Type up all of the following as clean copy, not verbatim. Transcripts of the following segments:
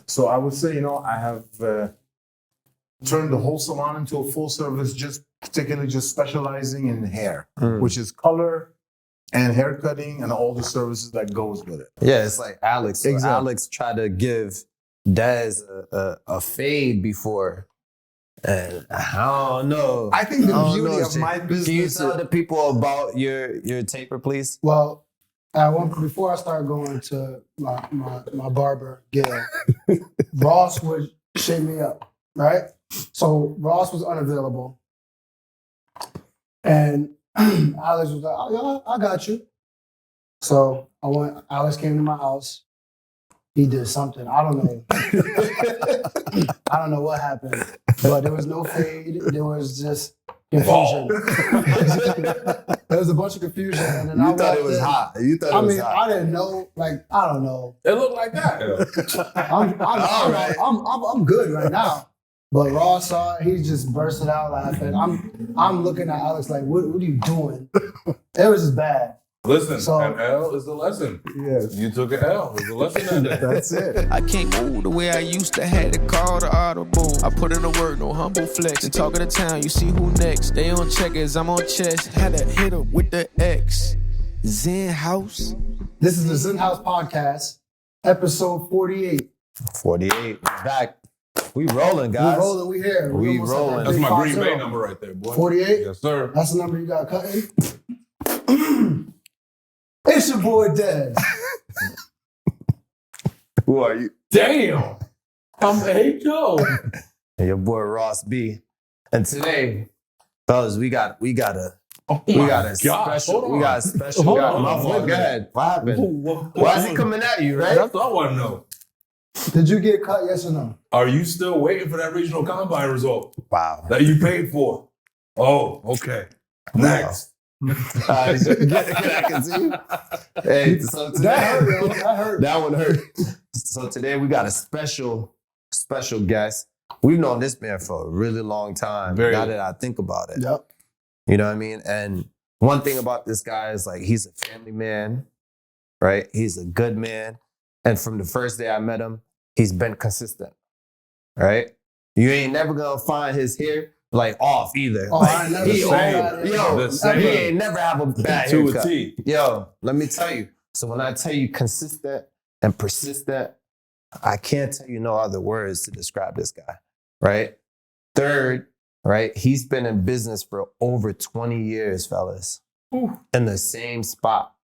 So I would say, I have turned the whole salon into a full service, just particularly just specializing in hair, which is color and hair cutting and all the services that goes with it. Yeah, it's like Alex. So Exactly. Alex tried to give Dez a fade before. And I don't know. I think the beauty of my business. Can you tell the people about your taper, please? Well, before I start going to my barber, Gail, Ross would shake me up, right? So Ross was unavailable. And Alex was like, oh, yeah, I got you. So Alex came to my house. He did something. I don't know. I don't know what happened. But there was no fade. There was just confusion. There was a bunch of confusion. And then You thought it was hot. You thought it was hot. I didn't know. Like, I don't know. It looked like that. I'm good right now. But Ross saw it. He just bursted out laughing. I'm looking at Alex like, what are you doing? It was just bad. Listen, So- an L is the lesson. Yes. You took an L. It's a lesson that day. That's it. I can't move the way I used to, had to call the audible. I put in the work, no humble flex. And talk of the town, you see who next. They on checkers, I'm on chess. Had to hit her with the X. XenHouse. This is the XenHouse Podcast, episode 48. 48. Back. We rolling, guys. We rolling, we here. We almost at rolling. that That's big my Green 5-0. Bay number right there, boy. 48? Yes, sir. That's the number you got cutting? It's your boy Dez. Who are you? Damn. I'm H.O. And your boy Ross B. And today, fellas, we got a Oh we my got a gosh, special. hold We on. got a special. Hold we got on, my wait a fault. Go minute. ahead. What happened? Why is he coming at you, right? That's all I want to know. Did you get cut, yes or no? Are you still waiting for that regional combine result Wow. that you paid for? Oh, okay. Next. I can see you. Hey, so today, That hurt, yo. That hurt. that one hurt. So today we got a special guest. We've known this man for a really long time. Very. Now that I think about it. Yep. You know what I mean? And one thing about this guy is like he's a family man, right? He's a good man. And from the first day I met him, he's been consistent, right? You ain't never gonna find his hair like off either. Oh, Like, I ain't never he saw always- that. yo, The same. he ain't never have a bad To a haircut. T. Yo, let me tell you. So when I tell you consistent and persistent, I can't tell you no other words to describe this guy, right? Third, right? He's been in business for over 20 years, fellas, in the same spot.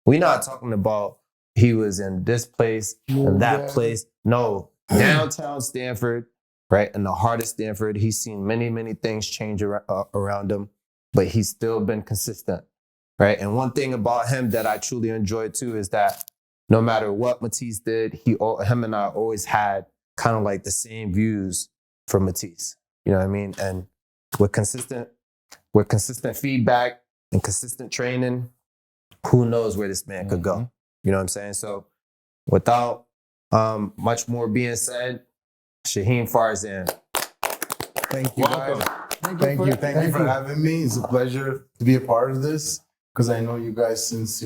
We're not talking about he was in this place and that Yeah. place. No, downtown Stamford, right? In the heart of Stamford, he's seen many, many things change around him, but he's still been consistent, right? And one thing about him that I truly enjoy too is that no matter what Matisse did, him and I always had kind of like the same views for Matisse. You know what I mean? And with consistent feedback and consistent training, who knows where this man could go? You know what I'm saying? So without much more being said, Shahin Farzam. Thank you, Welcome. guys. Thank you for having me. It's a pleasure to be a part of this because I know you guys since,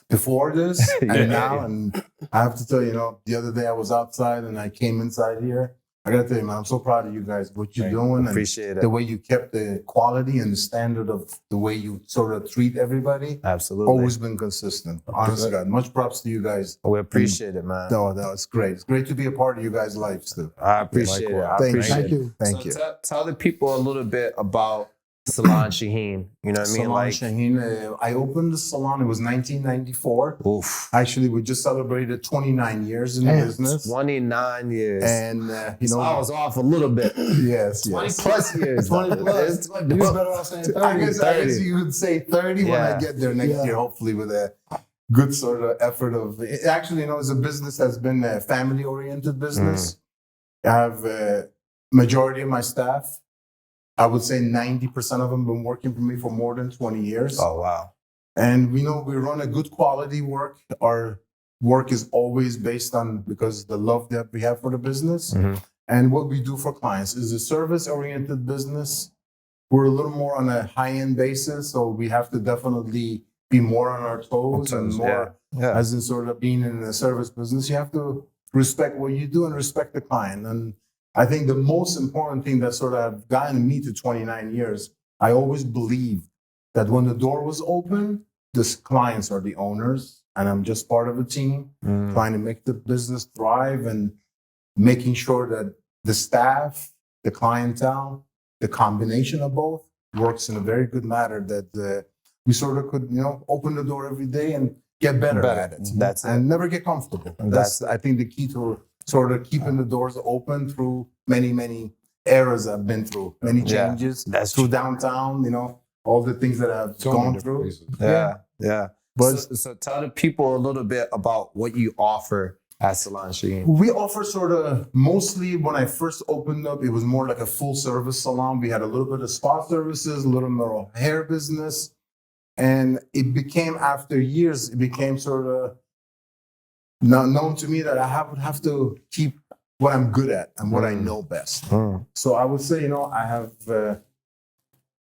before this Yeah. and now. And I have to tell you, the other day I was outside and I came inside here. I got to tell you, man, I'm so proud of you guys, what you're doing. And Appreciate the it. way you kept the quality and the standard of the way you sort of treat everybody. Absolutely. Always been consistent. Honest to God. Much props to you guys. We appreciate it, man. No, it's great. It's great to be a part of you guys' lives too. I appreciate it. I Thank you. appreciate Thank it. you. Thank So you. Tell the people a little bit about Salon Shahin. You know what I mean? Salon Like, Shahin, I opened the salon. It was 1994. oof, Actually, we just celebrated 29 years in the Damn. business. 29 years. And, So I was off a little bit. yes, 20 yes. plus years. 20 plus. It's You was better off saying 30. I guess 30. you would say 30 when Yeah. I get there next Yeah. year, hopefully with a good sort of effort of, actually, it's a business that's been a family-oriented business. I have a majority of my staff. I would say 90% of them been working for me for more than 20 years. Oh, wow. And we run a good quality work. Our work is always based on because the love that we have for the business Mhm. and what we do for clients is a service-oriented business. We're a little more on a high-end basis, so we have to definitely be more on our toes and more Yeah. as in sort of being in the service business. You have to respect what you do and respect the client. And I think the most important thing that sort of gotten me to 29 years, I always believed that when the door was open, the clients are the owners, and I'm just part of a team trying to make the business thrive and making sure that the staff, the clientele, the combination of both works in a very good manner, that we sort of could, open the door every day and get better at it. That's and never get comfortable. That's I think the key to sort of keeping the doors open through many, many eras I've been through, many changes through downtown, all the things that I've gone through. Yeah. But so tell the people a little bit about what you offer at Salon Shahin. We offer sort of, mostly when I first opened up, it was more like a full service salon. We had a little bit of spa services, a little more hair business. And it became, after years, it became sort of known to me that I would have to keep what I'm good at and what I know best. So I would say, I have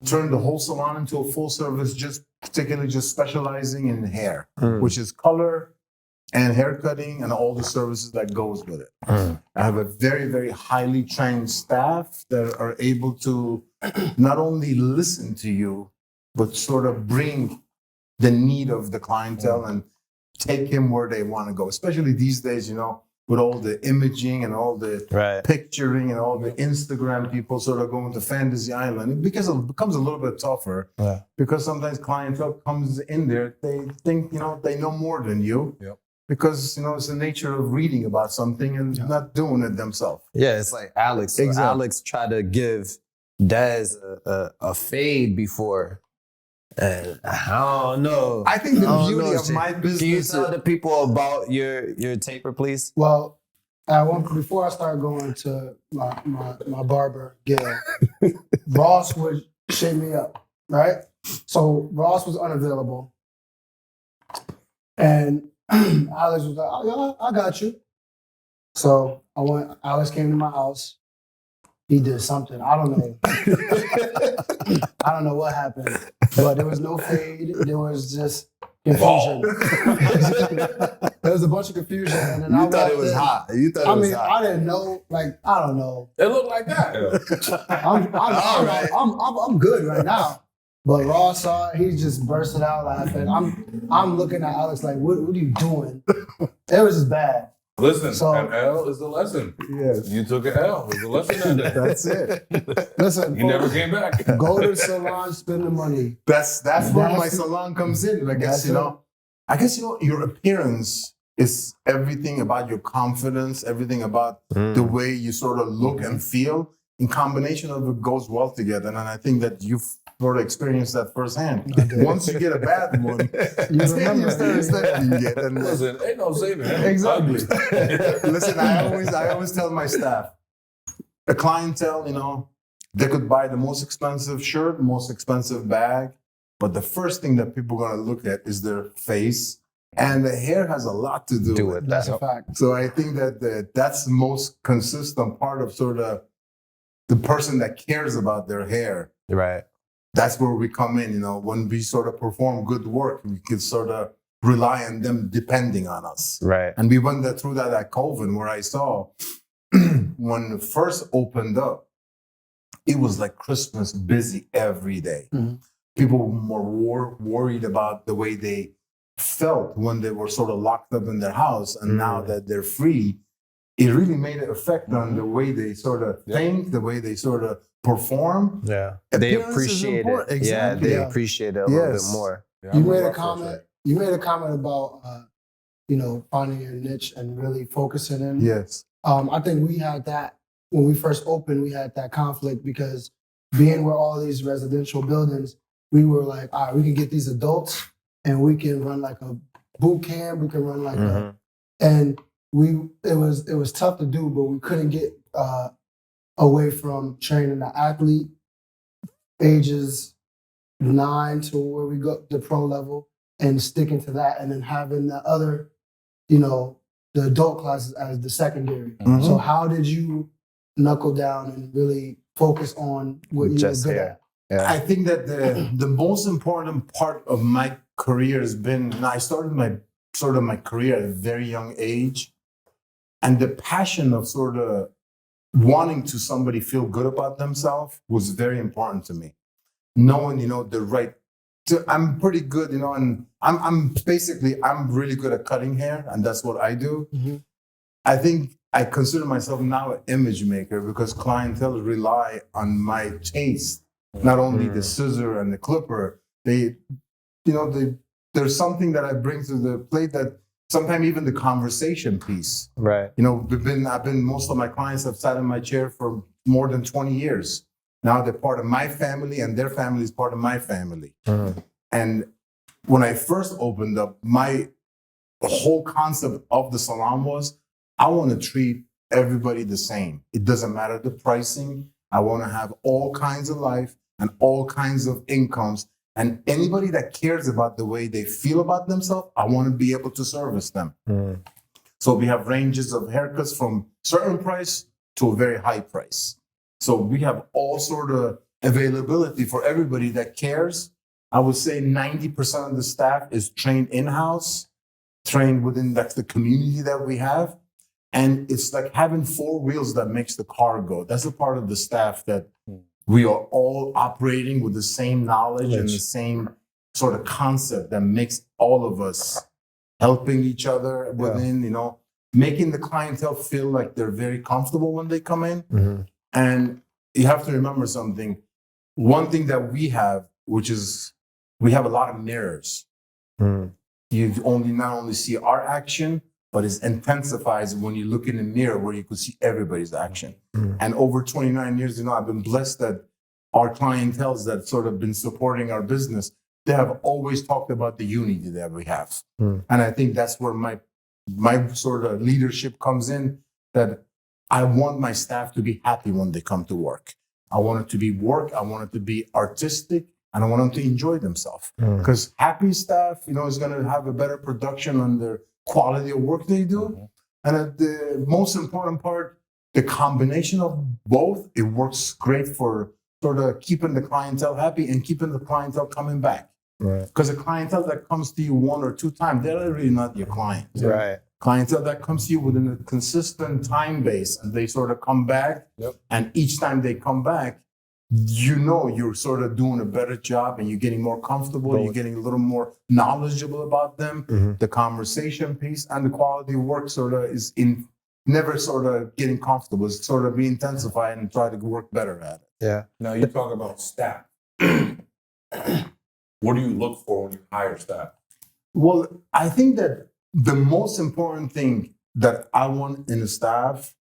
turned the whole salon into a full service, particularly just specializing in hair, which is color and hair cutting and all the services that goes with it. I have a very, very highly trained staff that are able to not only listen to you, but sort of bring the need of the clientele and take him where they want to go, especially these days, with all the imaging and all the picturing and all the Instagram people sort of going to Fantasy Island. Because it becomes a little bit tougher because sometimes clientele comes in there, they think, they know more than you. Yep. Because, it's the nature of reading about something and not doing it themselves. Yeah, it's like Alex. So Alex tried to give Dez a fade before. And I don't know. I think the beauty of my business. Can you tell the people about your taper, please? Well, before I started going to my barber, Gail, Ross would shave me up, right? So Ross was unavailable. And Alex was like, oh, yeah, I got you. So Alex came to my house. He did something. I don't know. I don't know what happened. But there was no fade. There was just confusion. There was a bunch of confusion. And then you thought it was hot. You thought it was hot. I didn't know. I don't know. It looked like that. I'm good right now. But Ross saw it. He just bursted out laughing. I'm looking at Alex like, what are you doing? It was just bad. Listen, an L is the lesson. Yes. You took an L. It was a lesson that day. That's it. Listen, You never came back. go to the salon, spend the money. That's where my salon comes in. I guess, your appearance is everything about your confidence, everything about the way you sort of look and feel. In combination of it goes well together. And I think that you've sort of experienced that firsthand. Once you get a bad one, you get. And Listen, ain't no saving it. Exactly. Listen, I always tell my staff, a clientele, they could buy the most expensive shirt, most expensive bag, but the first thing that people are going to look at is their face. And the hair has a lot to do with it. That's a fact. So I think that that's the most consistent part of sort of the person that cares about their hair. Right. That's where we come in, when we sort of perform good work, we can sort of rely on them depending on us. Right. And we went through that at COVID, where I saw when it first opened up, it was like Christmas, busy every day. Mm-hmm. People were worried about the way they felt when they were sort of locked up in their house. And now that they're free, it really made an effect on the way they sort of think, the way they sort of perform. Yeah. They Appearance is appreciate it. important. Exactly. Yeah, they Yeah. appreciate it a little bit more. Yeah, You I'm made a rough comment. You made a comment about finding your niche and really focusing in. Yes. I think we had that when we first opened. We had that conflict because being where all these residential buildings, we were like, all right, we can get these adults and we can run like a boot camp. We can run like and it was tough to do, but we couldn't get away from training the athlete ages 9 to where we go the pro level and sticking to that, and then having the other, the adult classes as the secondary. Mm-hmm. So how did you knuckle down and really focus on what you Just were good hair. at? Yeah. I think that the most important part of my career has been, I started my career at a very young age. And the passion of sort of wanting to somebody feel good about themselves was very important to me. Knowing, the right. I'm pretty good, and I'm really good at cutting hair, and that's what I do. Mhm. I think I consider myself now an image maker because clientele rely on my taste, not only the scissor and the clipper. There's something that I bring to the plate that sometimes even the conversation piece. Right. Most of my clients have sat in my chair for more than 20 years. Now they're part of my family and their family is part of my family. And when I first opened up, my whole concept of the salon was, I want to treat everybody the same. It doesn't matter the pricing. I want to have all kinds of life and all kinds of incomes. And anybody that cares about the way they feel about themselves, I want to be able to service them. So we have ranges of haircuts from certain price to a very high price. So we have all sort of availability for everybody that cares. I would say 90% of the staff is trained in-house, trained within the community that we have. And it's like having four wheels that makes the car go. That's a part of the staff that we are all operating with the same knowledge and the same sort of concept that makes all of us helping each other within, making the clientele feel like they're very comfortable when they come in. And you have to remember something. One thing that we have, which is we have a lot of mirrors. You not only see our action, but it intensifies when you look in the mirror where you could see everybody's action. And over 29 years, I've been blessed that our clientels that sort of been supporting our business, they have always talked about the unity that we have. And I think that's where my sort of leadership comes in, that I want my staff to be happy when they come to work. I want it to be work. I want it to be artistic. And I want them to enjoy themselves. Because happy staff, is going to have a better production on their quality of work they do. And the most important part, the combination of both, it works great for sort of keeping the clientele happy and keeping the clientele coming back. Because the clientele that comes to you one or two times, they're really not your client. Right. Clientele that comes to you within a consistent time base, and they sort of come back. And each time they come back, you're sort of doing a better job and you're getting more comfortable, you're getting a little more knowledgeable about them. The conversation piece and the quality of work sort of is in never sort of getting comfortable. It's sort of be intensified and try to work better at it. Yeah. Now you talk about staff. What do you look for when you hire staff? Well, I think that the most important thing that I want in a staff,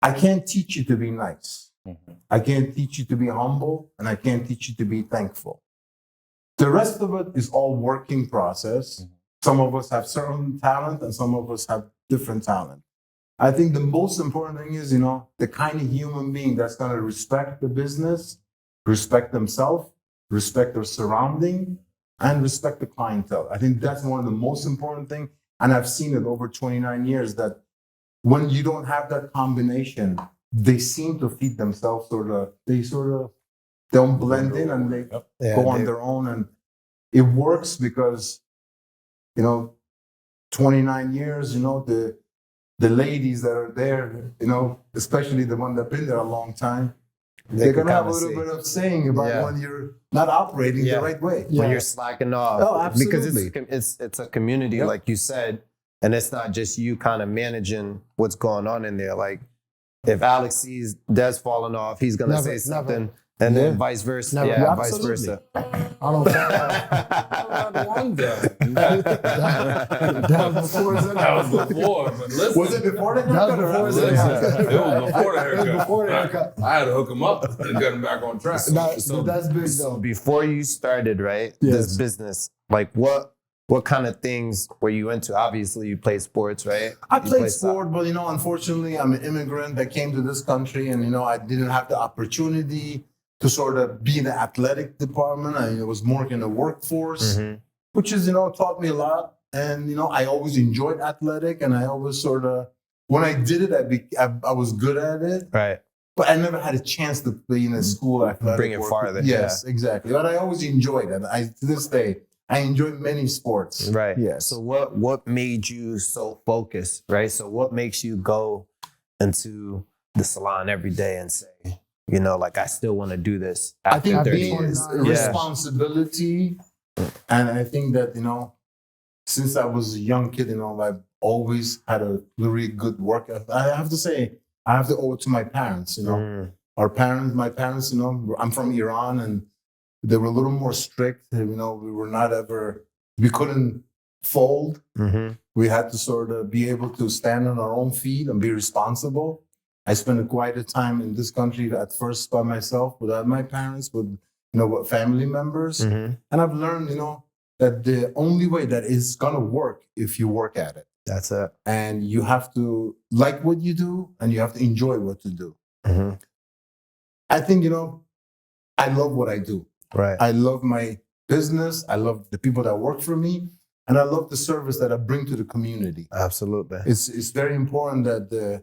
I can't teach you to be nice. I can't teach you to be humble, and I can't teach you to be thankful. The rest of it is all working process. Some of us have certain talent, and some of us have different talent. I think the most important thing is, the kind of human being that's going to respect the business, respect themselves, respect their surrounding, and respect the clientele. I think that's one of the most important things. And I've seen it over 29 years that when you don't have that combination, they seem to feed themselves they don't blend in and they go on their own. And it works because, 29 years, the ladies that are there, especially the one that been there a long time, they're going to have a little bit of saying about when you're not operating the right way. When you're slacking off. Oh, absolutely. Because it's a community, like you said, and it's not just you kind of managing what's going on in there. Like, if Alex sees Des falling off, he's going to say something. And then vice versa. Vice versa. I don't That was before, but listen. Was it before the That haircut? was before the haircut. It was before the haircut. It was before the haircut. I had to hook him up and get him back on track. That's big So though. before you started, right, this business, like what kind of things were you into? Obviously, you played sports, right? I played sport, but unfortunately, I'm an immigrant that came to this country, and I didn't have the opportunity to sort of be in the athletic department. I was more in the workforce, which is taught me a lot. And I always enjoyed athletic, and I always sort of when I did it, I was good at it. Right. But I never had a chance to play in a school athletic. Bring it farther. Yes, exactly. But I always enjoyed it. To this day, I enjoy many sports. Right. Yes. So what made you so focused, right? So what makes you go into the salon every day and say, you know, like I still want to do this I think after 30 being years? responsibility, and I think that, you know, since I was a young kid, you know, I've always had a really good work ethic. I have to say, I have to owe it to my parents, you know. My parents, you know, I'm from Iran, and they were a little more strict. You know, we couldn't fold. Mm-hmm. We had to sort of be able to stand on our own feet and be responsible. I spent quite a time in this country at first by myself, without my parents, with, you know, family members. Mm-hmm. And I've learned, you know, that the only way that is gonna work if you work at it. That's it. And you have to like what you do, and you have to enjoy what you do. Mm-hmm. I think, you know, I love what I do. Right. I love my business. I love the people that work for me. And I love the service that I bring to the community. Absolutely. It's very important that the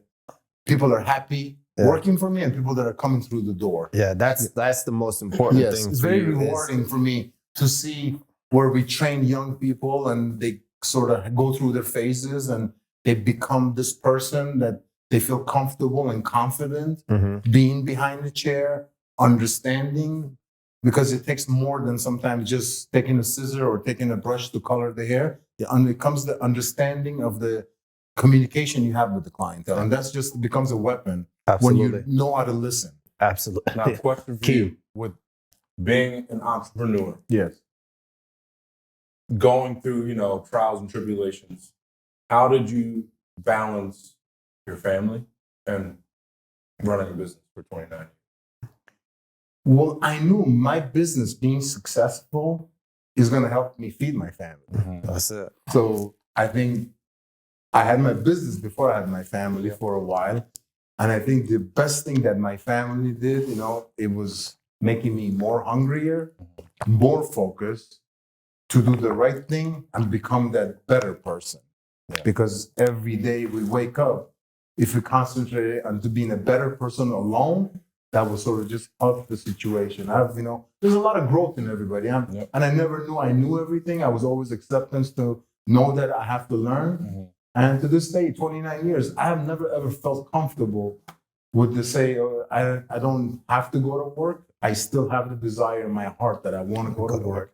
people are happy working for me, and people that are coming through the door. Yeah, that's the most important Yes, thing. it's for very you is- rewarding for me to see where we train young people and they sort of go through their phases and they become this person that they feel comfortable and confident Mhm. being behind the chair, understanding, because it takes more than sometimes just taking a scissor or taking a brush to color the hair. It comes the understanding of the communication you have with the clientele, and that's just becomes a weapon Absolutely. when you know how to listen. Absolutely. Now, question for Key. you: with being an entrepreneur, Yes. going through, you know, trials and tribulations, how did you balance your family and running a business for 29 years? Well, I knew my business being successful is going to help me feed my family. That's it. So I think I had my business before I had my family for a while. And I think the best thing that my family did, you know, it was making me more hungrier, more focused to do the right thing and become that better person. Yeah. Because every day we wake up, if we concentrate on to being a better person alone, that will sort of just help the situation. You know, there's a lot of growth in everybody. And I never knew I knew everything. I was always acceptance to know that I have to learn. And to this day, 29 years, I have never ever felt comfortable with the say, I don't have to go to work. I still have the desire in my heart that I want to go to work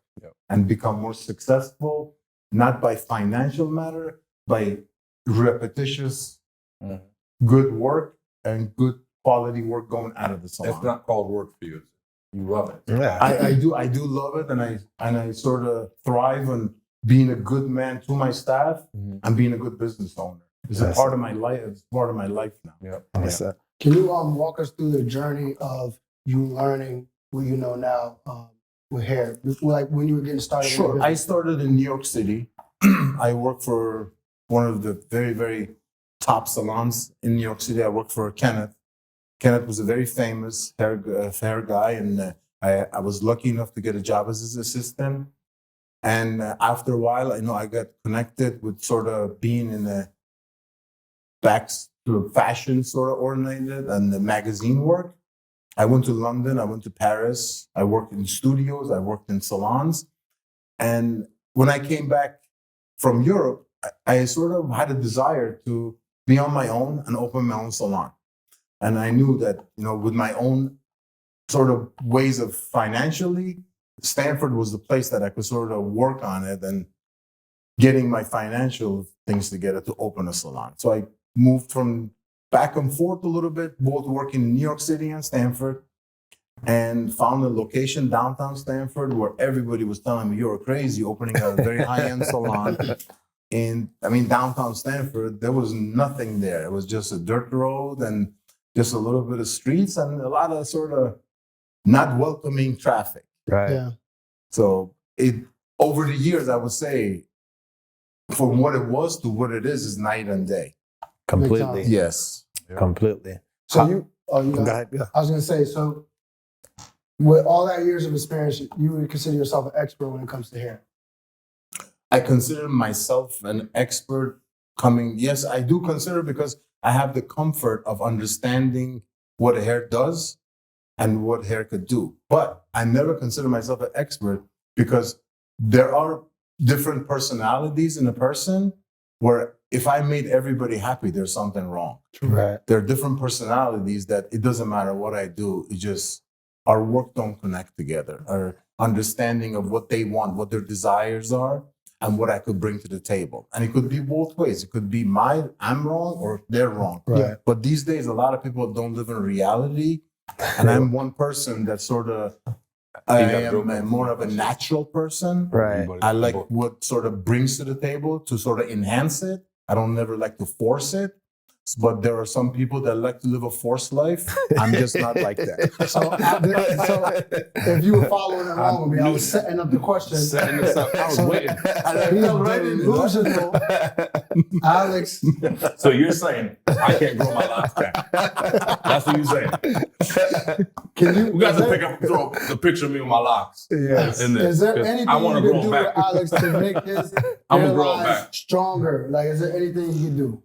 and become more successful, not by financial matter, by repetitious, good work and good quality work going out of the salon. It's not called work for you. You love it. Yeah. I do love it, and I sort of thrive on being a good man to my staff and being a good business owner. It's a part of my life. It's part of my life now. That's it. Can you walk us through the journey of you learning what you know now with hair? Like when you were getting started? Sure. I started in New York City. I worked for one of the very, very top salons in New York City. I worked for Kenneth. Kenneth was a very famous hair guy, and I was lucky enough to get a job as his assistant. And after a while, I got connected with sort of being in the back to fashion sort of oriented and the magazine work. I went to London, I went to Paris, I worked in studios, I worked in salons. And when I came back from Europe, I sort of had a desire to be on my own and open my own salon. And I knew that, with my own sort of ways of financially, Stamford was the place that I could sort of work on it and getting my financial things together to open a salon. So I moved from back and forth a little bit, both working in New York City and Stamford, and found a location downtown Stamford where everybody was telling me, you're crazy, opening a very high-end salon. And downtown Stamford, there was nothing there. It was just a dirt road and just a little bit of streets and a lot of sort of not welcoming traffic. Right. Yeah. So over the years, I would say, from what it was to what it is night and day. Completely. Yes. Completely. So you Go ahead. Yeah. I was going to say, so with all that years of experience, you would consider yourself an expert when it comes to hair? I consider myself an expert yes, I do consider because I have the comfort of understanding what a hair does and what hair could do. But I never consider myself an expert because there are different personalities in a person where if I made everybody happy, there's something wrong. Right. There are different personalities that it doesn't matter what I do. It just, our work don't connect together. Our understanding of what they want, what their desires are, and what I could bring to the table. And it could be both ways. It could be I'm wrong or they're wrong. Right. But these days, a lot of people don't live in reality. And I'm one person that sort of, I am more of a natural person. Right. I like what sort of brings to the table to sort of enhance it. I don't never like to force it. But there are some people that like to live a forced life. I'm just not like that. So if you were following along with me, I was setting up the question. Setting this up. I was waiting. He's delusional. Alex. So you're saying I can't grow my locks back? That's what you're saying. We got to pick up, throw the picture of me with my locks. Yes. In this, Is there 'cause anything I want you to can grow do back. with Alex to make his I'm gonna grow hairline back. stronger? Like, is there anything you can do?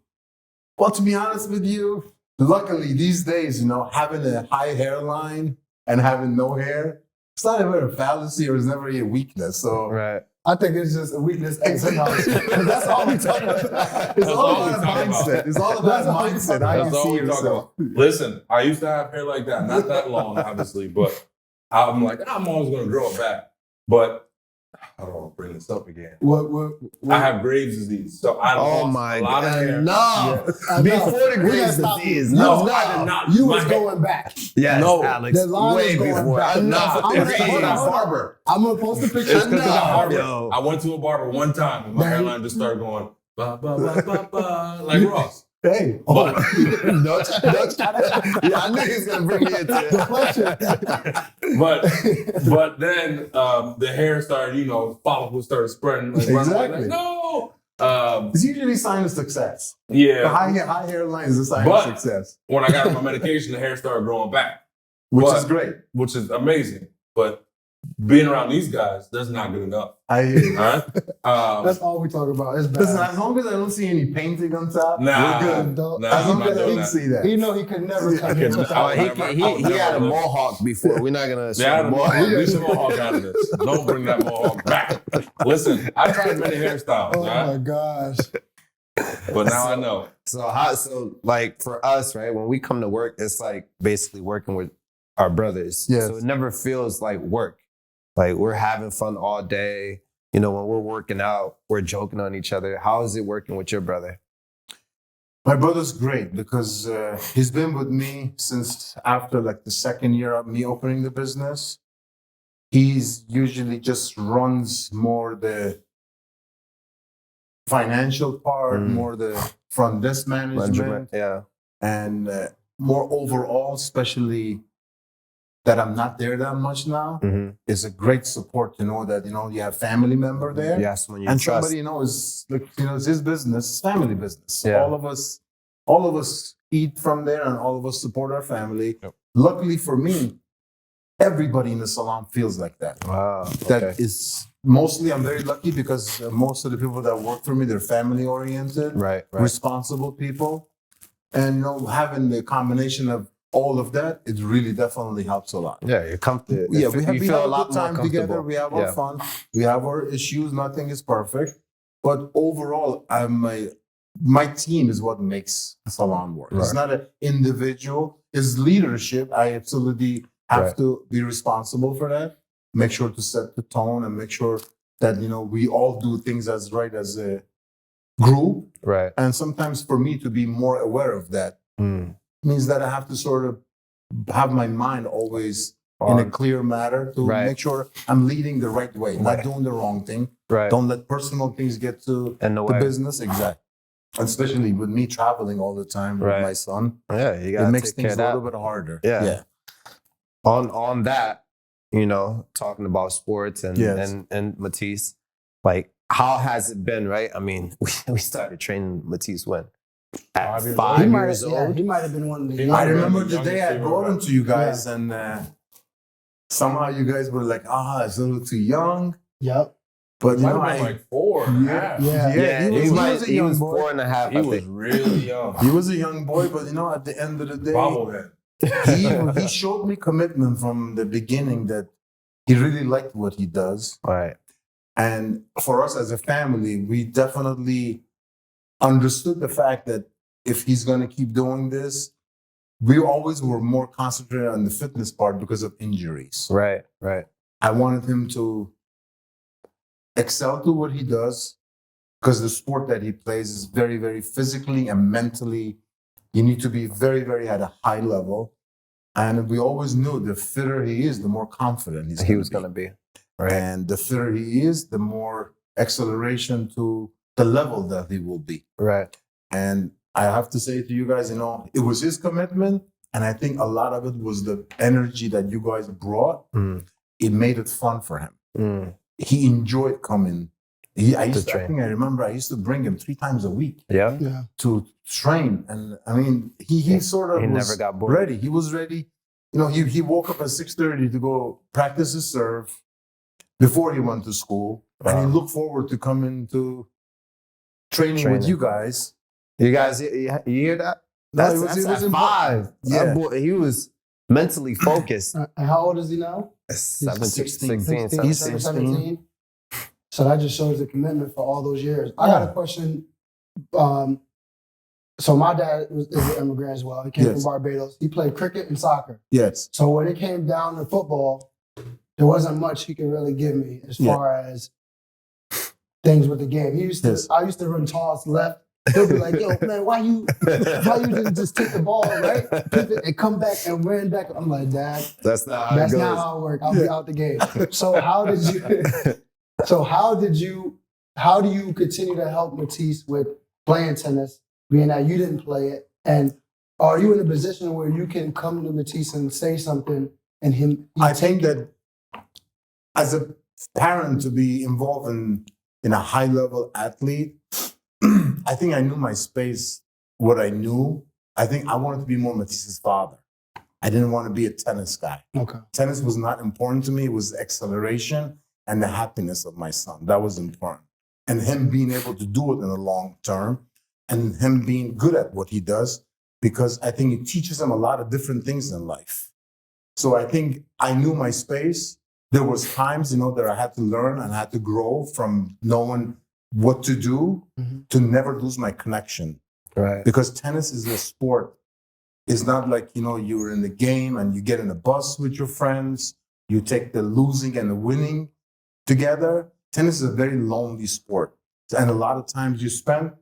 Well, to be honest with you, luckily these days, having a high hairline and having no hair, it's not ever a fallacy or it's never a weakness. So Right. I think it's just a weakness. That's all we talk about. it's all all we about talk about. mindset. It's all about mindset. How That's you all see we talk yourself. about. Listen, I used to have hair like that. Not that long, obviously, but I'm like, I'm always going to grow it back. But I don't want to bring this up again. What? I have Graves' disease, so I lost a lot of hair. No. Before the Graves' disease. No, I did not. You My was hair- going back. Yes, No. Alex. The line Way is going before. back. Enough. I'm The gonna- Graves. hold on. barber. I'm gonna post a It's picture. because of the barber. Yo. I went to a barber one time and my Man. hairline just started going ba ba ba ba ba like Ross. Hey, But Don't try to. Yeah, I knew he was gonna bring me into it. but then the hair started, follicles started spreading. Like, Exactly. like, no. it's usually a sign of success. The Yeah. high hairline is a sign But- of success, When I got on my medication, the hair started growing back, which But- is great. which is amazing. But being around these guys, that's not good enough. I hear you. All right. That's all we talk about. It's bad. Listen, as long as I don't see any painting on top, Nah, we're good. Don't- nah, As I'm long not as I doing can that. see that. He know he could never come I here can- without. He had a mohawk before. We're not gonna. Yeah, mohawk. leave some mohawk out of this. Don't bring that mohawk back. Listen, I tried many hairstyles, Oh right? my gosh. But now I know. So like for us, right? When we come to work, it's like basically working with our brothers. Yes. So it never feels like work. Like we're having fun all day. When we're working out, we're joking on each other. How is it working with your brother? My brother's great because he's been with me since after like the second year of me opening the business. He's usually just runs more the financial part, more the front desk management, Yeah. and more overall, especially that I'm not there that much now, Mm-hmm. is a great support to know that, you have family member there. Yeah, someone you And trust. somebody, is like, it's his business, it's family business. Yeah. All of us eat from there and all of us support our family. Yep. Luckily for me, everybody in the salon feels like that. Wow. That is mostly, I'm very lucky because most of the people that work for me, they're family oriented, Right. responsible people. And having the combination of all of that, it really definitely helps a lot. Yeah, you're comfortable. Yeah, we have feel a a lot good more time together. comfortable. We have our fun. We have our issues. Nothing is perfect. But overall, my team is what makes the salon work. It's not an individual. It's leadership. I absolutely have to be responsible for that. Make sure to set the tone and make sure that, we all do things as right as a group. Right. And sometimes for me to be more aware of that means that I have to sort of have my mind always in a clear matter to make sure I'm leading the right way, not doing the wrong thing. Right. Don't let personal things get to In the the way. business. Exactly. Especially with me traveling all the time with my son. Yeah, you gotta It makes take care things of a that. little bit harder. Yeah. On that, talking about sports and Yes. and Matisse, like how has it been, right? I mean, we started training Matisse when? At 5 He might years have, old. he might have been one of the. He I might have remember been the the day I youngest brought ever. him to you guys, and somehow you guys were like, it's a little too young. Yep. But, Might have been like 4. yeah, Yeah. he was a he young was boy. 4 and a half, He I was think. really young. He was a young boy, but at the end of the day, Bobblehead. he showed me commitment from the beginning that he really liked what he does. Right. And for us as a family, we definitely understood the fact that if he's going to keep doing this, we always were more concentrated on the fitness part because of injuries. Right. I wanted him to excel to what he does because the sport that he plays is very, very physically and mentally. You need to be very, very at a high level. And we always knew the fitter he is, the more confident He was going to be. Right. And the fitter he is, the more acceleration to the level that he will be. Right. And I have to say to you guys, you know, it was his commitment. And I think a lot of it was the energy that you guys brought. It made it fun for him. He enjoyed coming. I remember I used to bring him 3 times a week to train. And I mean, he sort of he was never got bored. ready. He was ready. You know, he woke up at 6:30 to go practice his serve before he went to school. And he looked forward to coming to training with you guys. You guys, you hear that? No, That's it was at 5. Yeah. That boy, he was mentally focused. And how old is he now? 16, 17. So that just shows the commitment for all those years. I got a question. So my dad is an immigrant as well. He came from Barbados. He played cricket and soccer. Yes. So when it came down to football, there wasn't much he could really give me as far as things with the game. I used to run toss left. He'll be like, yo, man, why you didn't just take the ball, right? Pivot and come back and ran back. I'm like, Dad, that's not how it goes. Not how it works. I'll be out the game. So how do you continue to help Matisse with playing tennis, being that you didn't play it? And are you in a position where you can come to Matisse and say something and I think that as a parent to be involved in a high level athlete, I think I knew my space, what I knew. I think I wanted to be more Matisse's father. I didn't want to be a tennis guy. Okay. Tennis was not important to me. It was acceleration and the happiness of my son. That was important. And him being able to do it in the long term and him being good at what he does, because I think it teaches him a lot of different things in life. So I think I knew my space. There was times, that I had to learn and I had to grow from knowing what to do to never lose my connection. Right. Because tennis is a sport. It's not like, you're in the game and you get in a bus with your friends. You take the losing and the winning together. Tennis is a very lonely sport. And a lot of times you spend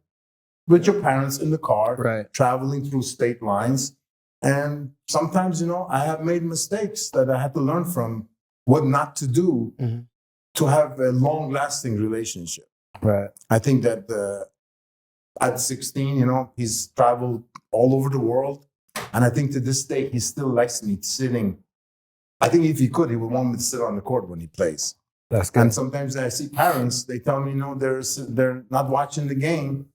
with your parents in the car, traveling through state lines. And sometimes, I have made mistakes that I had to learn from what not to do to have a long-lasting relationship. Right. I think that at 16, he's traveled all over the world. And I think to this day, he still likes me sitting. I think if he could, he would want me to sit on the court when he plays. That's good. And sometimes I see parents, they tell me, they're not watching the game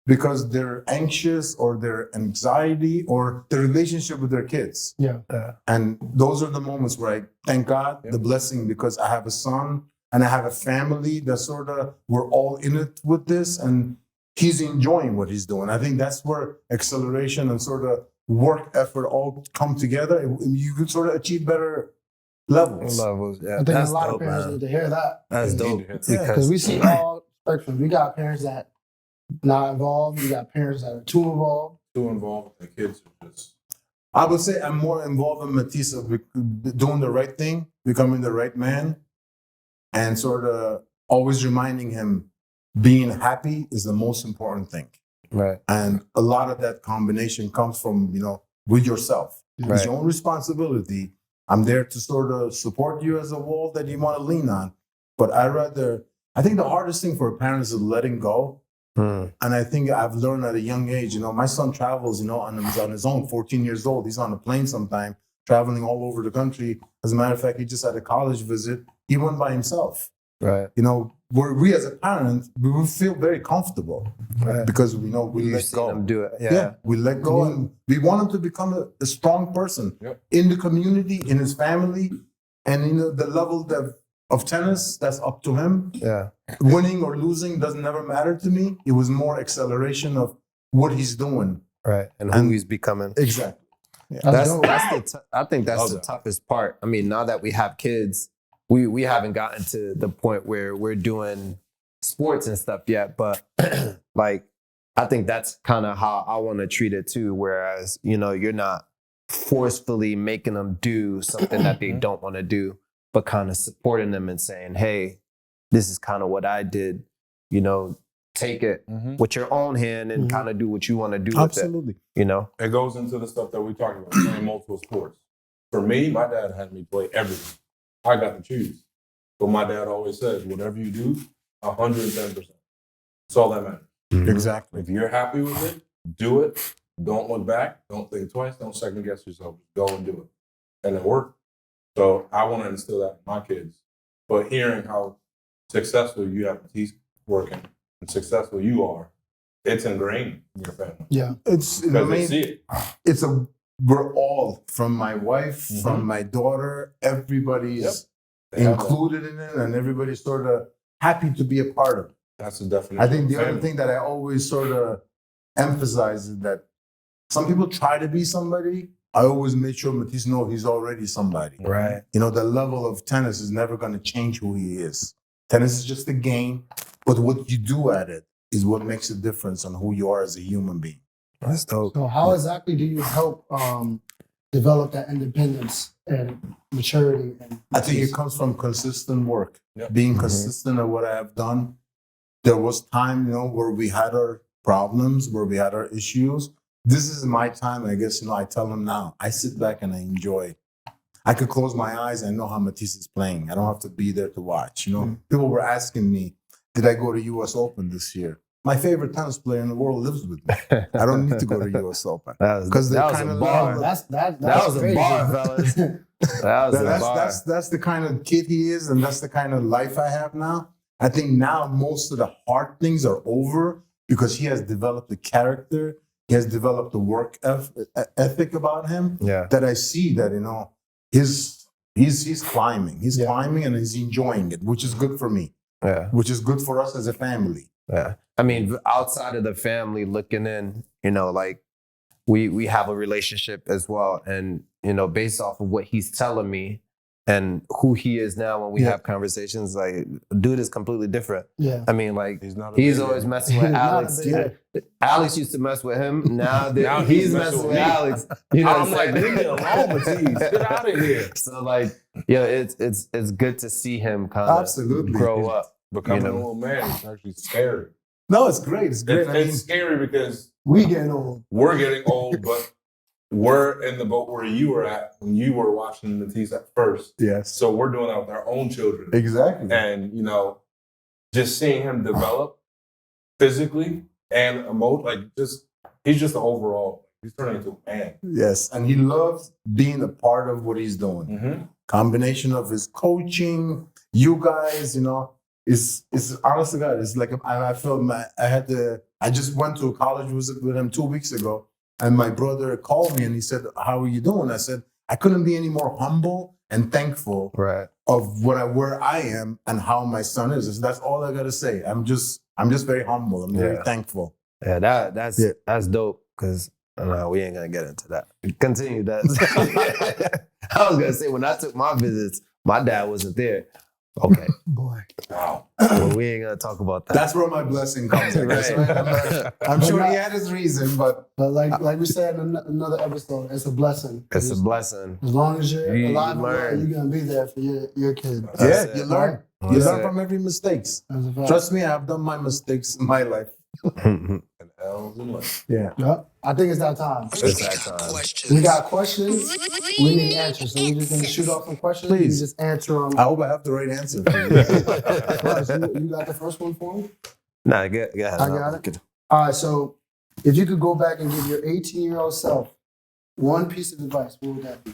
because they're anxious or their anxiety or the relationship with their kids. Yeah. And those are the moments where I thank God, the blessing, because I have a son and I have a family that sort of, we're all in it with this and he's enjoying what he's doing. I think that's where acceleration and sort of work effort all come together. You could sort of achieve better levels. Yeah. I think a lot of parents need to hear that. That's dope. Because we see all spectrums. We got parents that not involved. We got parents that are too involved. Too involved. The kids are just... I would say I'm more involved in Matisse of doing the right thing, becoming the right man, and sort of always reminding him being happy is the most important thing. Right. And a lot of that combination comes from, with yourself. It's your own responsibility. I'm there to sort of support you as a wall that you want to lean on. But I think the hardest thing for a parent is letting go. And I think I've learned at a young age, my son travels, on his own, 14 years old. He's on a plane sometime, traveling all over the country. As a matter of fact, he just had a college visit. He went by himself. Right. Where we as a parent, we will feel very comfortable because we let go. Them do it. Yeah, we let go, and we want him to become a strong person in the community, in his family, and the level of tennis. That's up to him. Yeah, winning or losing doesn't never matter to me. It was more acceleration of what he's doing, right, and who he's becoming. Exactly. Yeah. I think that's the toughest part. I mean, now that we have kids, we haven't gotten to the point where we're doing sports and stuff yet, but like I think that's kind of how I want to treat it too. Whereas, you're not forcefully making them do something that they don't want to do, but kind of supporting them and saying, hey, this is kind of what I did, take it with your own hand and kind of do what you want to do Absolutely. with it, It goes into the stuff that we talking about, playing multiple sports. For me, my dad had me play everything. I got to choose. But my dad always says, whatever you do, 110%. That's all that matters. Exactly. If you're happy with it, do it. Don't look back. Don't think twice. Don't second guess yourself. Go and do it. And it worked. So I want to instill that in my kids. But hearing how successful you have Matisse working and successful you are, it's ingrained in your family. Yeah. It's, Because they see it. we're all, from my wife, from my daughter, everybody's They have that. included in it, and everybody's sort of happy to be a part of it. That's the definition. I think of the other family. thing that I always sort of emphasize is that some people try to be somebody. I always make sure Matisse knows he's already somebody. Right. The level of tennis is never going to change who he is. Tennis is just a game, but what you do at it is what makes a difference on who you are as a human being. That's dope. So how exactly do you help develop that independence and maturity? And I think it comes from consistent work, Yep. being consistent at what I have done. There was time, where we had our problems, where we had our issues. This is my time. I guess, I tell them now, I sit back and I enjoy. I could close my eyes. I know how Matisse is playing. I don't have to be there to watch. People were asking me, did I go to US Open this year? My favorite tennis player in the world lives with me. I don't need to go to US Open. Because that was kind a of bar. love. That's That was crazy. a bar, fellas. That was a bar. That's the kind of kid he is, and that's the kind of life I have now. I think now most of the hard things are over because he has developed the character, he has developed the work ethic about him. Yeah. That I see that he's climbing, climbing, and he's enjoying it, which is good for me, Yeah. which is good for us as a family. Yeah. I mean, outside of the family looking in, like we have a relationship as well. And, based off of what he's telling me and who he is now when we have conversations, like, dude is completely different. Yeah. I mean, like, He's not a he's big always man. messing with He's not a Alex. big man. Alex used to mess with him. Now, Now he's messing with me. Alex. You know I'm what like, I'm leave me saying? alone, Matisse. Get out of here. So, like, it's good to see him kind of Absolutely. grow up. Becoming a old man is actually scary. No, it's great. It's great. It's scary because We getting old. we're getting old, but we're in the boat where you were at when you were watching Matisse at first. yes, So we're doing that with our own children. exactly. And, just seeing him develop physically and he's just an overall, he's turning into a man. Yes, and he loves being a part of what he's doing. Mm-hmm. Combination of his coaching, you guys, it's honest to God, it's like I felt I just went to a college visit with him 2 weeks ago, and my brother called me and he said, "How are you doing?" I said, "I couldn't be any more humble and thankful Right. of where I am and how my son is." I said, that's all I gotta say. I'm just very humble. I'm very thankful. Yeah, that's dope because we ain't gonna get into that. Continue that. I was gonna say when I took my visits, my dad wasn't there. Okay, Boy. Wow. well, we ain't gonna talk about that. That's where my blessing comes in. Right. I'm sure he had his reason, but But like we said in another episode, it's a blessing. It's a blessing. As long as you're You alive and well, learn. you're gonna be there for your kid. That's you it. learn. That's You learn it. from every mistakes. That's a fact. Trust me, I've done my mistakes in my life. And L's and life. Yeah. Yeah. I think it's that time. It's that time. We got questions. We need answers. So we're just gonna shoot off some questions. Please. You just answer them. I hope I have the right answer for you. First. You got the first one for me? Nah, get ahead. I got it. All right. So if you could go back and give your 18-year-old self one piece of advice, what would that be?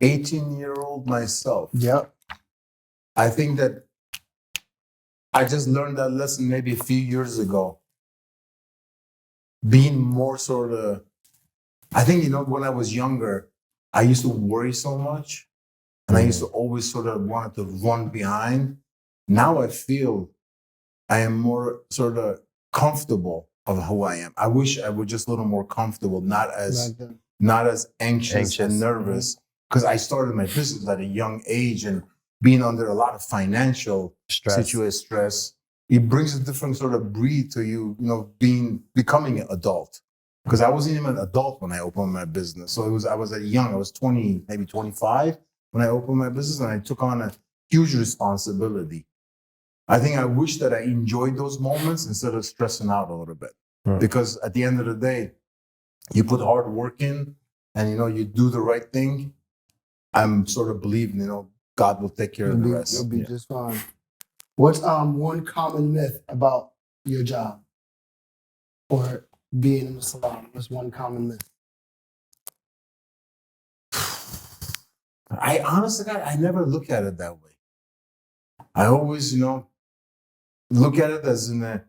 18-year-old myself. Yep. I think that I just learned that lesson maybe a few years ago. Being more sort of, I think, when I was younger, I used to worry so much. And I used to always sort of wanted to run behind. Now I feel I am more sort of comfortable of who I am. I wish I were just a little more comfortable, not as Like that. not as anxious Anxious. and nervous. because I started my business at a young age and being under a lot of financial stress, it brings a different sort of breed to you, becoming an adult. Because I wasn't even an adult when I opened my business. So I was young, I was 20, maybe 25 when I opened my business, and I took on a huge responsibility. I think I wish that I enjoyed those moments instead of stressing out a little bit. Because at the end of the day, you put hard work in and, you do the right thing. I'm sort of believing, God will take care of the rest. You'll be just fine. What's one common myth about your job or being in the salon? What's one common myth? I honestly, I never look at it that way. I always, look at it as in a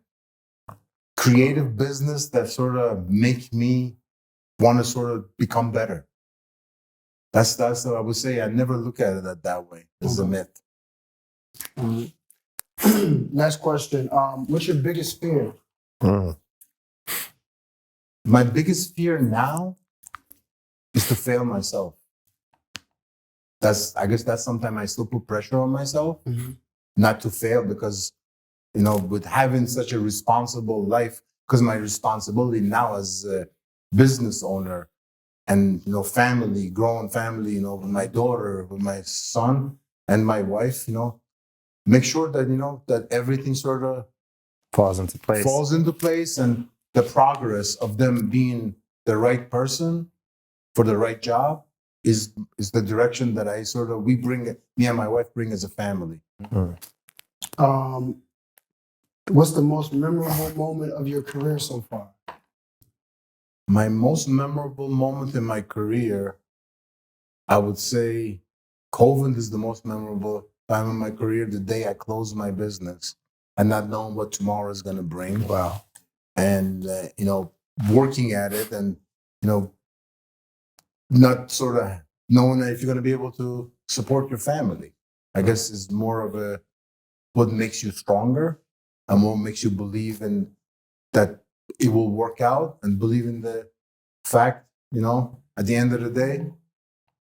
creative business that sort of make me want to sort of become better. That's what I would say. I never look at it that way. It's a myth. Next question. What's your biggest fear? My biggest fear now is to fail myself. I guess that's sometimes I still put pressure on myself not to fail because, with having such a responsible life, because my responsibility now as a business owner and, family, growing family, with my daughter, with my son and my wife, make sure that, that everything sort of falls into place and the progress of them being the right person for the right job is the direction that me and my wife bring as a family. What's the most memorable moment of your career so far? My most memorable moment in my career, I would say COVID is the most memorable time in my career, the day I closed my business and not knowing what tomorrow is going to bring. Wow. And, working at it and, not sort of knowing that if you're going to be able to support your family, I guess is more of what makes you stronger and what makes you believe in that it will work out and believe in the fact, at the end of the day,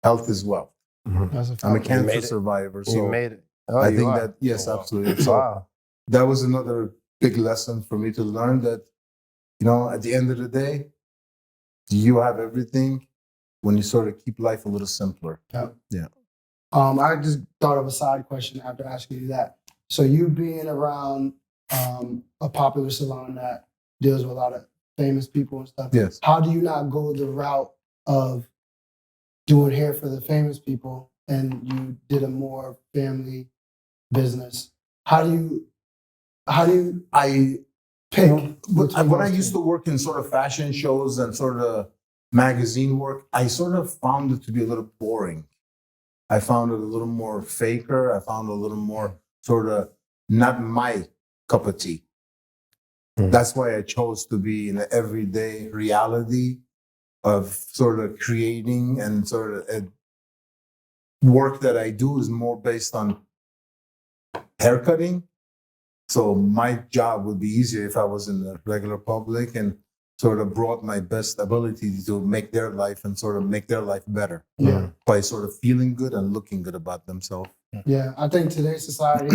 health is wealth. I'm a cancer survivor. So you made it. I think that, yes, absolutely. So that was another big lesson for me to learn that, at the end of the day, you have everything when you sort of keep life a little simpler. Yeah. I just thought of a side question after asking you that. So you being around a popular salon that deals with a lot of famous people and stuff. Yes. How do you not go the route of doing hair for the famous people and you did a more family business? How do you pick? When I used to work in sort of fashion shows and sort of magazine work, I sort of found it to be a little boring. I found it a little more faker. I found it a little more sort of not my cup of tea. That's why I chose to be in the everyday reality of sort of creating and sort of work that I do is more based on haircutting. So my job would be easier if I was in the regular public and sort of brought my best ability to make their life and sort of make their life better. Yeah. By sort of feeling good and looking good about themselves. Yeah, I think today's society,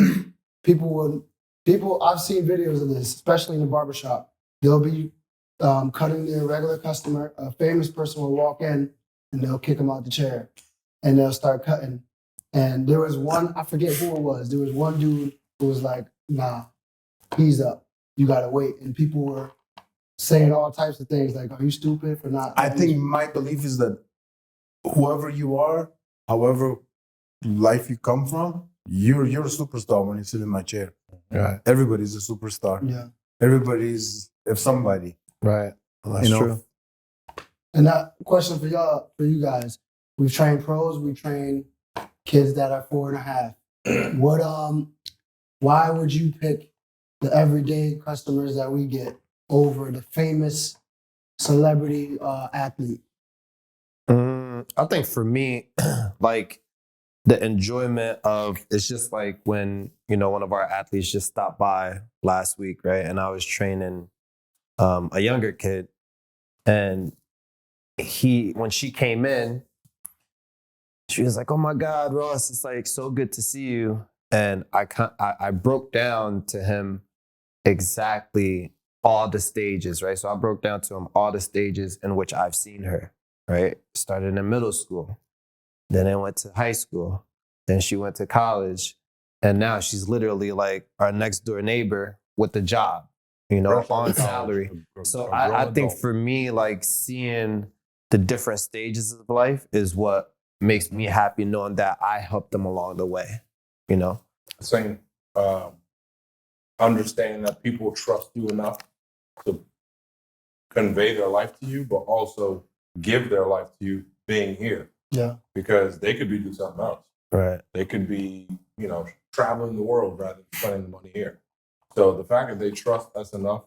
I've seen videos of this, especially in the barbershop. They'll be cutting their regular customer. A famous person will walk in and they'll kick them out the chair and they'll start cutting. And there was one, I forget who it was. There was one dude who was like, nah, he's up. You got to wait. And people were saying all types of things like, are you stupid for not? I think my belief is that whoever you are, however life you come from, you're a superstar when you sit in my chair. Right. Everybody's a superstar. Yeah. Everybody's somebody. Right. Well, that's true. And that question for you guys, we've trained pros, we train kids that are 4.5. Why would you pick the everyday customers that we get over the famous celebrity athlete? I think for me, like the enjoyment of it's just like when one of our athletes just stopped by last week, right? And I was training a younger kid, and when she came in, she was like, "Oh my God, Ross, it's like so good to see you." And I broke down to him exactly all the stages, right? So I broke down to him all the stages in which I've seen her, right? Started in middle school, then I went to high school, then she went to college, and now she's literally like our next door neighbor with a job, you know, Fresh out on of college, salary. So a I grown think adult. for me, like seeing the different stages of life is what makes me happy, knowing that I helped them along the way, you know? Saying, understanding that people trust you enough to convey their life to you, but also give their life to you being here. Yeah. Because they could be doing something else. Right. They could be, traveling the world rather than spending the money here. So the fact that they trust us enough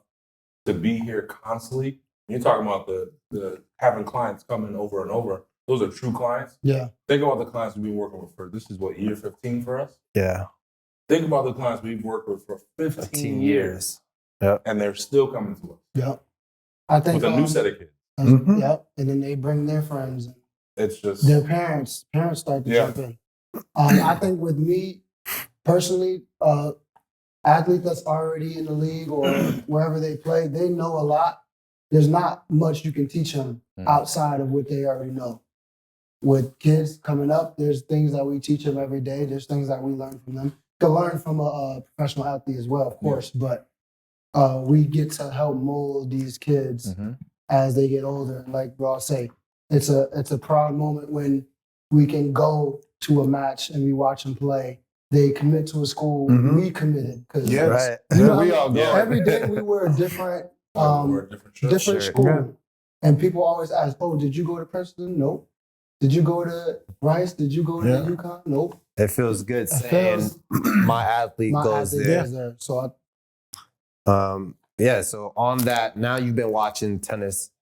to be here constantly, you're talking about the having clients coming over and over. Those are true clients. Yeah. Think about the clients we've been working with for, this is what, year 15 for us? Yeah. Think about the clients we've worked with for 15 years. Yep. And they're still coming to us Yeah. I think with a new set of kids. Mhm. Yep. And then they bring their friends. It's just, Their parents start to Yeah. jump in. I think with me personally, athlete that's already in the league or wherever they play, they know a lot. There's not much you can teach them outside of what they already know. With kids coming up, there's things that we teach them every day. There's things that we learn from them. You can learn from a professional athlete as well, of course, but we get to help mold these kids as they get older. And like Ross say, it's a proud moment when we can go to a match and we watch them play. They commit to a school. We committed because Yes. Right. You know, we all go. Yeah. every day we wear a different we're a different shirt. different Sure. school. Yeah. And people always ask, "Oh, did you go to Princeton?" Nope. Did you go to Rice? Did you go to Yeah. UConn? Nope. It feels good It saying feels- my athlete My goes athlete there. goes there. So Yeah, so on that, now you've been watching tennis,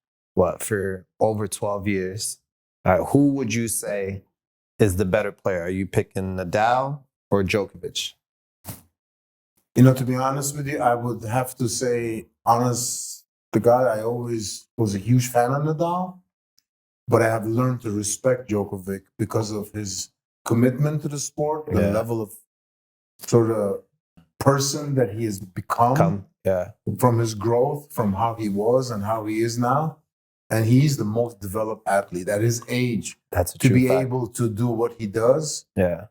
for over 12 years. All right, who would you say is the better player? Are you picking Nadal or Djokovic? To be honest with you, I would have to say, honest to God, I always was a huge fan of Nadal, but I have learned to respect Djokovic because of his commitment to the sport, the Yeah. level of sort of person that he has become Yeah. from his growth, from how he was and how he is now. And he's the most developed athlete at his age That's a to true be fact. able to do what he does. Yeah.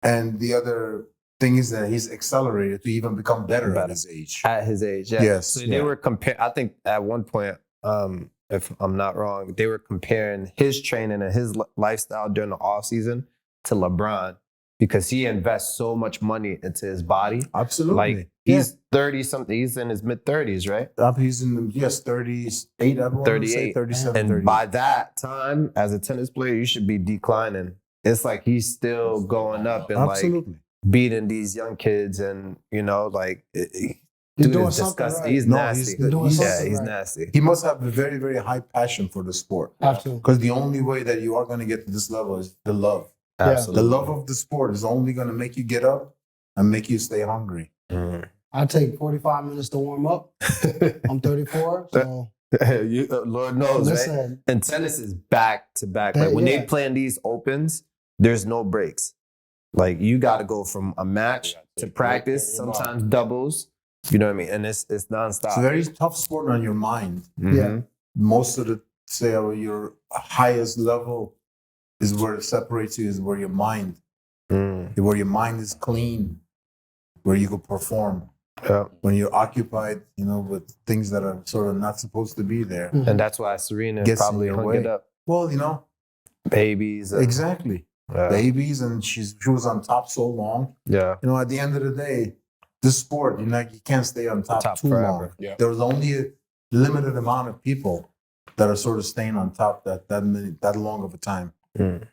And the other thing is that he's accelerated to even become better at his age. At his age, yeah. Yes, So they yeah. were comparing, I think at one point, if I'm not wrong, they were comparing his training and his lifestyle during the off season to LeBron because he invests so much money into his body. Absolutely. Like he's 30 something, he's in his mid 30s, right? He's in the 38, I want to say 38. 37, And 38. by that time, as a tennis player, you should be declining. It's like he's still going up and like Absolutely. beating these young kids, and He's dude doing is something disgusting. right. He's No, nasty. he's doing Yeah, something he's right. nasty. He must have a very, very high passion for the sport. Absolutely. Because the only way that you are going to get to this level is the love. Yeah. Absolutely. The love of the sport is only going to make you get up and make you stay hungry. Mm. I take 45 minutes to warm up. I'm 34, so Lord knows, right? listen. And tennis is back to back. That- Like when yeah. they play in these opens, there's no breaks. Like you got to go from a match to practice, sometimes doubles. You know what I mean? And it's nonstop. It's a very tough sport on your mind. Mhm. Yeah. Most of the, say, your highest level is where it separates you, is where your mind, Mm. where your mind is clean, where you can perform. Yeah. When you're occupied, with things that are sort of not supposed to be there. And that's why Serena Gets in probably your hung way. it up. Well, Babies. and- exactly. Yeah. Babies, and she was on top so long. Yeah. At the end of the day, this sport, you can't stay on top too forever. long. Yeah. There's only a limited amount of people that are sort of staying on top that long of a time. Mm.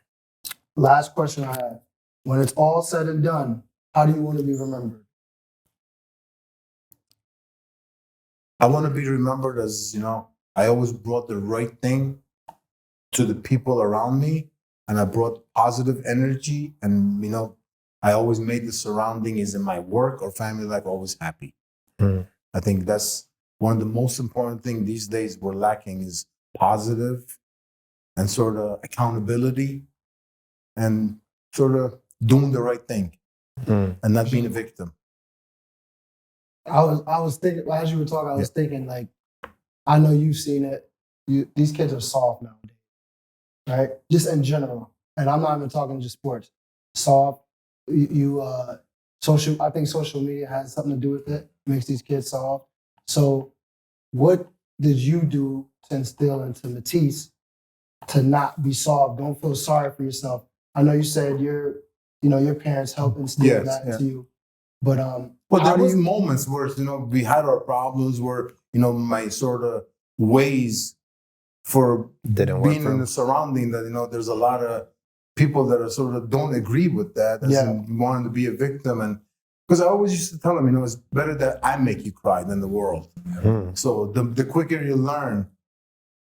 Last question I have. When it's all said and done, how do you want to be remembered? I want to be remembered as, I always brought the right thing to the people around me, and I brought positive energy, and, I always made the surroundings in my work or family life always happy. Mm. I think that's one of the most important things these days we're lacking is positive and sort of accountability and sort of doing the right thing and not being a victim. I was thinking, as you were talking, I was thinking, like, I know you've seen it. These kids are soft nowadays, right? Just in general. And I'm not even talking just sports. Soft. I think social media has something to do with it. Makes these kids soft. So what did you do to instill into Matisse to not be soft? Don't feel sorry for yourself. I know you said your parents helped instill that into you. But well, there was moments where we had our problems where my sort of ways for being in the surrounding that there's a lot of people that are sort of don't agree with that, wanting to be a victim. And because I always used to tell them, it's better that I make you cry than the world. So the quicker you learn,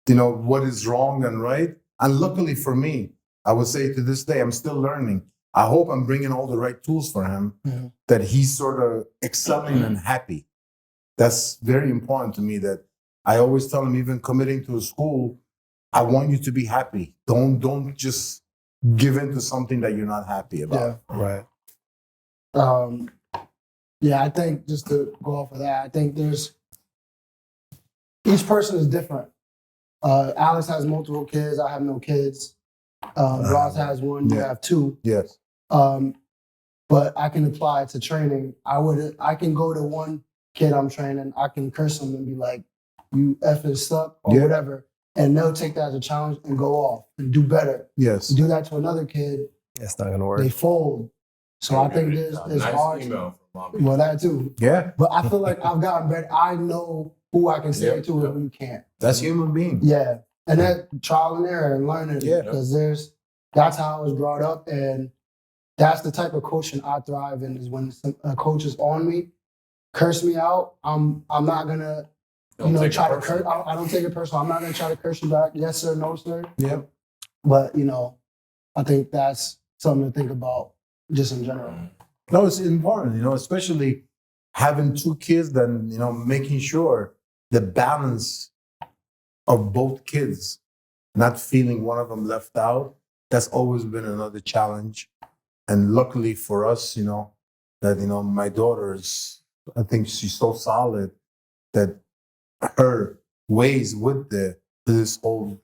what is wrong and right. And luckily for me, I would say to this day, I'm still learning. I hope I'm bringing all the right tools for him, that he's sort of excelling and happy. That's very important to me, that I always tell him, even committing to a school, I want you to be happy. Don't just give in to something that you're not happy about. Right. I think just to go off of that, I think each person is different. Alex has multiple kids. I have no kids. Ross has one. You have two. Yes. But I can apply it to training. I can go to one kid I'm training. I can curse him and be like, "You effing suck" or whatever, and they'll take that as a challenge and go off and do better. Yes. Do that to another kid, it's not gonna work. They fold. So I think there's nice hard. Email from Mommy. Well, that too. Yeah. But I feel like I've gotten better. I know who I can say it to and who you can't. That's human being. Yeah. And that trial and error and learning. Yeah. Because that's how I was brought up. And that's the type of coaching I thrive in, is when a coach is on me, curse me out. I'm not gonna try to curse. I don't take it personal. I'm not gonna try to curse you back. Yes, sir, no, sir. Yeah. But I think that's something to think about just in general. No, it's important, especially having two kids, then, making sure the balance of both kids, not feeling one of them left out. That's always been another challenge. And luckily for us, that, my daughter's, I think she's so solid that her ways with this whole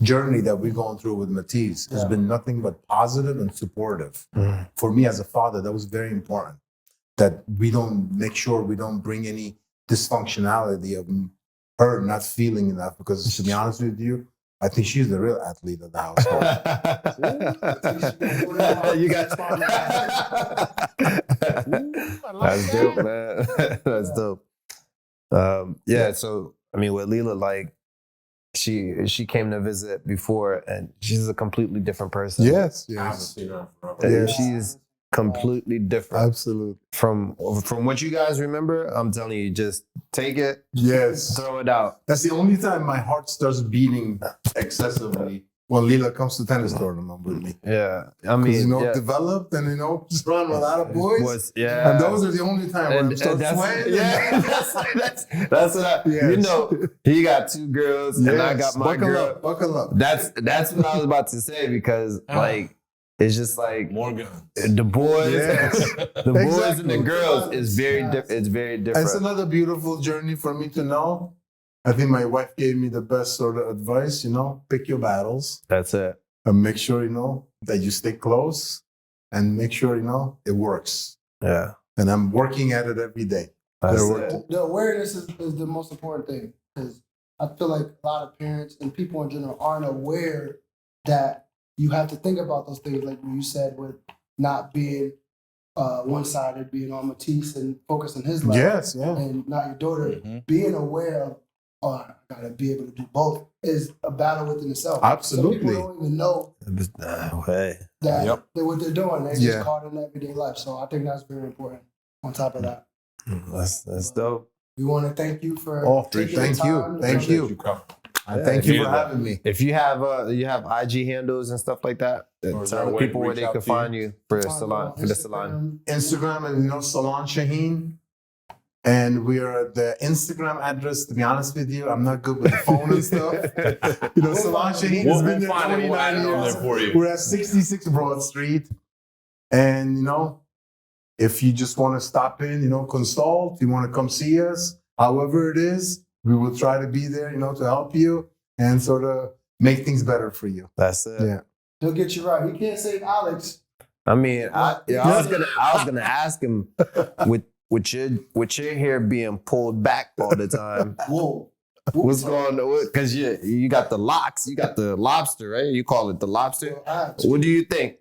journey that we're going through with Matisse has been nothing but positive and supportive. For me as a father, that was very important, that we don't bring any dysfunctionality of her not feeling enough, because to be honest with you, I think she's the real athlete of the household. You got That's dope, man. That's dope. So I mean, with Leela, like, she came to visit before, and she's a completely different person. Yes. I haven't seen her forever. She's completely different. Absolutely. From what you guys remember, I'm telling you, just take it, Yes. throw it out. That's the only time my heart starts beating excessively, when Leela comes to tennis tournament with me. Yeah. I mean, developed and, just run with a lot of boys. And those are the only time where I'm so sweating. Yeah, that's what he got two girls and I got my girl. Buckle up. That's what I was about to say, because like, it's just like More guns. the boys, Yes. boys and the girls is very it's very different. It's another beautiful journey for me to know. I think my wife gave me the best sort of advice, pick your battles. That's it. And make sure, that you stay close, and make sure, it works. Yeah. And I'm working at it every day. That's it. The awareness is the most important thing, because I feel like a lot of parents and people in general aren't aware that you have to think about those things, like you said, with not being one-sided, being on Matisse and focus on his life. Yes, yeah. And not your daughter. Being aware of, I gotta be able to do both, is a battle within itself. Absolutely. Some people don't even know that what they're doing. They're just caught in everyday life. So I think that's very important. On top of that, that's dope. We want to thank you for taking the time. Thank you. Thank you for having me. If you have IG handles and stuff like that, tell people where they can find you for the salon. Instagram and Salon Shahin. And we are at the Instagram address. To be honest with you, I'm not good with the phone and stuff. Salon Shahin has been there 29 years. For you. We're at 66 Broad Street. And, if you just want to stop in, consult, you want to come see us, however it is, we will try to be there, to help you and sort of make things better for you. That's it. Yeah. He'll get you right. You can't save Alex. I mean, I was gonna ask him with your hair being pulled back all the time. Whoa. What's going on? Because you got the locks, you got the lobster, right? You call it the lobster. What do you think?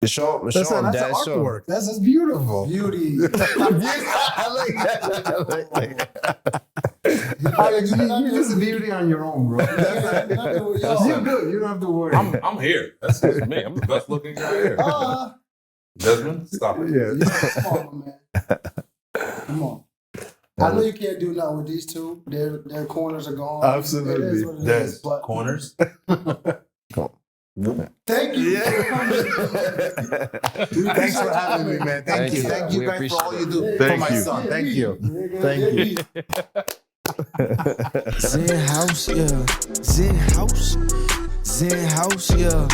Show him, That's Dad. artwork. That's beautiful. Beauty. I like that. Alex, you're just a beauty on your own, bro. You're good. You don't have to worry. I'm here. That's just me. I'm the best looking guy here. Desmond, stop it. Yeah. Come on, man. Come on. I know you can't do nothing with these two. Their corners are gone. Absolutely. It is what it Yes. is, but Corners. thank you. Thanks for having me, man. Thank you. Thank you We guys for all you do appreciate for my son. Thank you. Thank you. XenHouse, yeah. XenHouse, yeah.